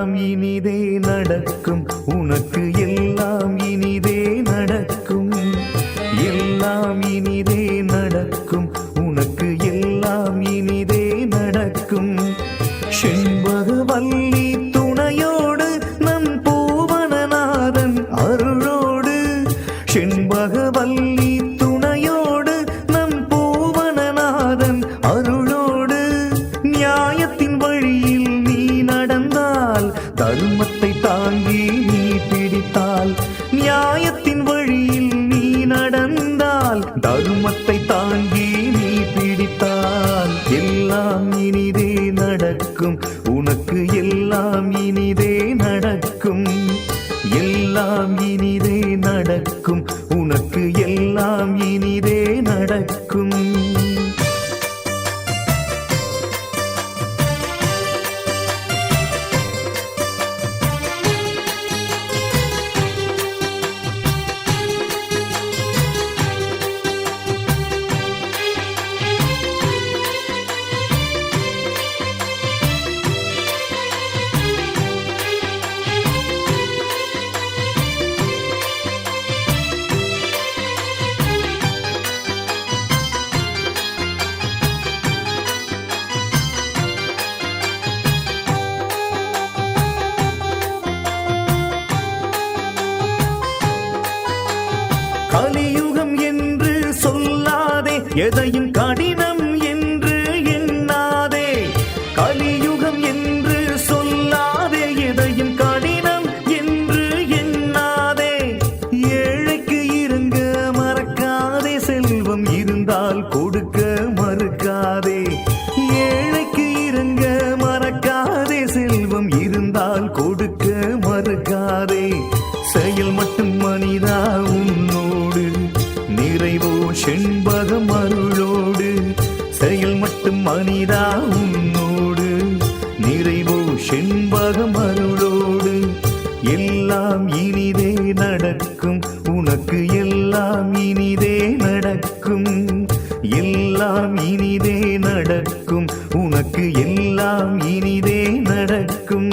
எல்லாம் இனிதே நடக்கும் உனக்கு எல்லாம் இனிதே நடக்கும் எல்லாம் இனிதே நடக்கும் உனக்கு எல்லாம் இனிதே நடக்கும் செண்பகவல்லி துணையோடு நம் பூவனநாதன் அருளோடு செண்பகவல்லி துணையோடு நம் பூவனநாதன் அருளோடு நியாயத்தின் வழியில் நீ நடந்தால் தர்மத்தை தாங்கி நீ பிடித்தால் நியாயத்தின் வழியில் நீ நடந்தால் தர்மத்தை தாங்கி நீ பிடித்தால் எல்லாம் இனிதே நடக்கும் உனக்கு எல்லாம் இனிதே நடக்கும் எல்லாம் இனிதே நடக்கும் உனக்கு எல்லாம் இனிதே நடக்கும் கலியுகம் என்று சொல்லாதே எதையும் கடினம் என்று எண்ணாதே கலியுகம் என்று சொல்லாதே எதையும் கடினம் என்று எண்ணாதே ஏழைக்கு இறங்க மறக்காதே செல்வம் இருந்தால் கொடுக்க மறுக்காதே ஏழைக்கு இறங்க மறக்காதே செல்வம் இருந்தால் கொடுக்க மறுக்காதே செயல் மட்டும் மனிதா உன்னோடு நிறைவோ செண்பகம் அருளோடு செயல் மட்டும் மனிதா உன்னோடு நிறைவோ செண்பகம் அருளோடு எல்லாம் இனிதே நடக்கும் உனக்கு எல்லாம் இனிதே நடக்கும் எல்லாம் இனிதே நடக்கும் உனக்கு எல்லாம் இனிதே நடக்கும்